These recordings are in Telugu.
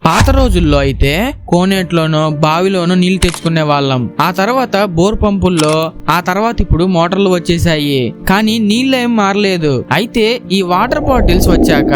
పాత రోజుల్లో అయితే కోనేట్లోనో బావిలోనో నీళ్లు తెచ్చుకునే వాళ్ళం. ఆ తర్వాత బోర్ పంపుల్లో, ఆ తర్వాత ఇప్పుడు మోటార్లు వచ్చేసాయి. కానీ నీళ్ళు ఏం మారలేదు. అయితే ఈ వాటర్ బాటిల్స్ వచ్చాక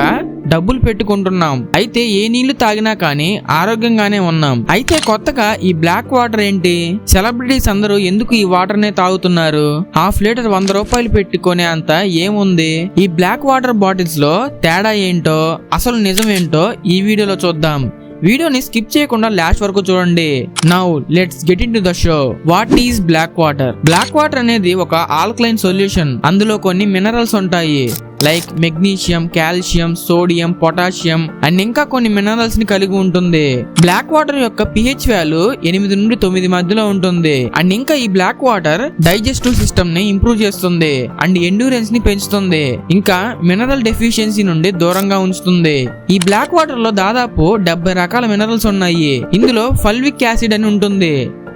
డబ్బులు పెట్టుకుంటున్నాం. అయితే ఏ నీళ్లు తాగినా కానీ ఆరోగ్యంగానే ఉన్నాం. అయితే కొత్తగా ఈ బ్లాక్ వాటర్ ఏంటి? సెలబ్రిటీస్ అందరూ ఎందుకు ఈ వాటర్ నే తాగుతున్నారు? హాఫ్ లీటర్ 100 రూపాయలు పెట్టుకునే అంత ఏముంది? ఈ బ్లాక్ వాటర్ బాటిల్స్ లో తేడా ఏంటో, అసలు నిజమేంటో ఈ వీడియోలో చూద్దాం. వీడియోని స్కిప్ చేయకుండా లాస్ట్ వరకు చూడండి. Now let's get into the show. What is black water? Black water అనేది ఒక ఆల్కలైన్ సొల్యూషన్. అందులో కొన్ని మినరల్స్ ఉంటాయి, like magnesium, calcium, sodium, potassium and ఇంకా కొన్ని మినరల్స్ ని కలిగి ఉంటుంది. బ్లాక్ వాటర్ యొక్క pH వాల్యూ 8 నుండి 9 మధ్యలో ఉంటుంది. అండ్ ఇంకా ఈ బ్లాక్ వాటర్ డైజెస్టివ్ సిస్టమ్ ని ఇంప్రూవ్ చేస్తుంది అండ్ ఎండ్యూరెన్స్ ని పెంచుతుంది. ఇంకా మినరల్ డెఫిషియన్సీ నుండి దూరంగా ఉంచుతుంది. ఈ బ్లాక్ వాటర్ లో దాదాపు 70 రకాల మినరల్స్ ఉన్నాయి. ఇందులో ఫల్విక్ యాసిడ్ అని ఉంటుంది.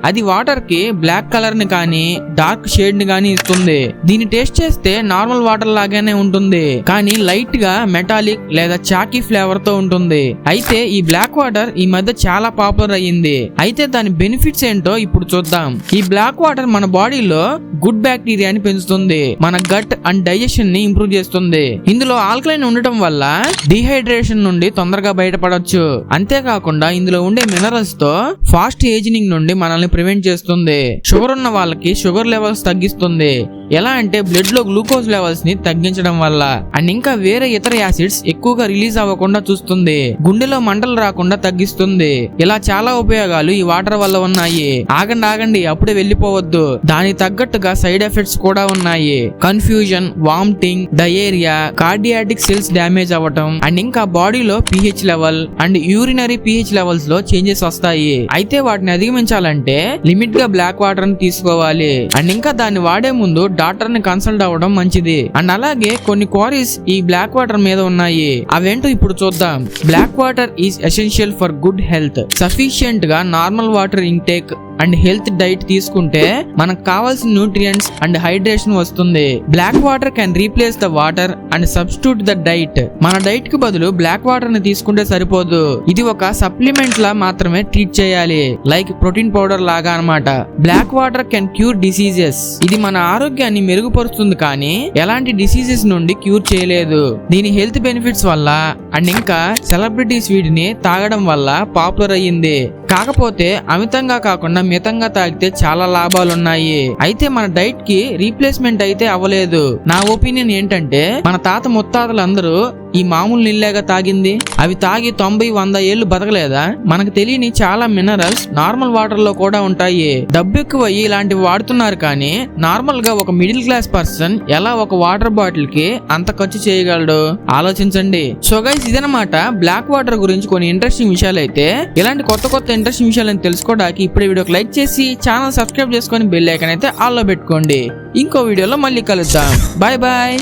అది వాటర్ కి బ్లాక్ కలర్ ని కానీ డార్క్ షేడ్ ని కానీ ఇస్తుంది. దీన్ని టేస్ట్ చేస్తే నార్మల్ వాటర్ లాగానే ఉంటుంది, కానీ లైట్ గా మెటాలిక్ లేదా చాకీ ఫ్లేవర్ తో ఉంటుంది. అయితే ఈ బ్లాక్ వాటర్ ఈ మధ్య చాలా పాపులర్ అయ్యింది. అయితే దాని బెనిఫిట్స్ ఏంటో ఇప్పుడు చూద్దాం. ఈ బ్లాక్ వాటర్ మన బాడీలో గుడ్ బ్యాక్టీరియాని పెంచుతుంది, మన గట్ అండ్ డైజెషన్ ని ఇంప్రూవ్ చేస్తుంది. ఇందులో ఆల్కలైన్ ఉండటం వల్ల డిహైడ్రేషన్ నుండి తొందరగా బయటపడొచ్చు. అంతేకాకుండా ఇందులో ఉండే మినరల్స్ తో ఫాస్ట్ ఏజింగ్ నుండి మనల్ని ప్రివెంట్ చేస్తుంది. షుగర్ ఉన్న వాళ్ళకి షుగర్ లెవెల్స్ తగ్గిస్తుంది. ఎలా అంటే బ్లడ్ లో గ్లూకోజ్ లెవెల్స్ ని తగ్గించడం వల్ల. అండ్ ఇంకా వేరే ఇతర యాసిడ్స్ ఎక్కువగా రిలీజ్ అవ్వకుండా చూస్తుంది. గుండెలో మంటలు రాకుండా తగ్గిస్తుంది. ఇలా చాలా ఉపయోగాలు ఈ వాటర్ వల్ల ఉన్నాయి. ఆగండి అప్పుడే వెళ్ళిపోవద్దు. దానికి తగ్గట్టుగా సైడ్ ఎఫెక్ట్స్ కూడా ఉన్నాయి. Confusion, vomiting, diarrhoea, cardiac cells damage అవ్వటం అండ్ ఇంకా బాడీలో pH level and urinary pH levels లో చేంజెస్ వస్తాయి. అయితే వాటిని అధిగమించాలంటే లిమిట్ గా బ్లాక్ వాటర్ ని తీసుకోవాలి. అండ్ ఇంకా దాన్ని వాడే ముందు డాక్టర్ ని కన్సల్ట్ అవ్వడం మంచిది. అండ్ అలాగే కొన్ని క్వారీస్ ఈ బ్లాక్ వాటర్ మీద ఉన్నాయి. అవేంటో ఇప్పుడు చూద్దాం. Black water is essential for good health. Sufficient గా normal water intake and health diet తీసుకుంటే మనకు కావాల్సిన న్యూట్రియంట్స్ అండ్ హైడ్రేషన్ వస్తుంది. Black water can replace the water and substitute the diet. మన డైట్ కి బదులు బ్లాక్ వాటర్ ని తీసుకుంటే సరిపోదు. ఇది ఒక సప్లిమెంట్ లా మాత్రమే ట్రీట్ చేయాలి, లైక్ ప్రోటీన్ పౌడర్ లాగా అన్నమాట. Black water can cure diseases. ఇది మన ఆరోగ్యాన్ని మెరుగుపరుస్తుంది, కానీ ఎలాంటి డిసీజెస్ నుండి క్యూర్ చేయలేదు. దీని హెల్త్ బెనిఫిట్స్ వల్ల అండ్ ఇంకా సెలబ్రిటీస్ వీటిని తాగడం వల్ల పాపులర్ అయ్యింది. కాకపోతే అమితంగా కాకుండా మితంగా తాగితే చాలా లాభాలున్నాయి. అయితే మన డైట్ కి రీప్లేస్మెంట్ అయితే అవ్వలేదు. నా ఒపీనియన్ ఏంటంటే మన తాత ముత్తాతలందరూ ఈ మామూలు నీళ్ళగా తాగింది. అవి తాగి 90-100 ఏళ్లు బతకలేదా? మనకు తెలియని చాలా మినరల్స్ నార్మల్ వాటర్ లో కూడా ఉంటాయి. డబ్బు ఎక్కువ ఇలాంటివి వాడుతున్నారు, కానీ నార్మల్ గా ఒక మిడిల్ క్లాస్ పర్సన్ ఎలా ఒక వాటర్ బాటిల్ కి అంత ఖర్చు చేయగలడు? ఆలోచించండి. సో గైస్, ఇదన్నమాట బ్లాక్ వాటర్ గురించి కొన్ని ఇంట్రెస్టింగ్ విషయాలు. అయితే ఇలాంటి కొత్త ఇంట్రెస్టింగ్ విషయాలను తెలుసుకోవడానికి ఇప్పుడే వీడియోకి లైక్ చేసి ఛానల్ సబ్స్క్రైబ్ చేసుకొని బెల్ ఐకాన్ అయితే ఆల్లో పెట్టుకోండి. ఇంకో వీడియోలో మళ్ళీ కలుద్దాం. Bye bye.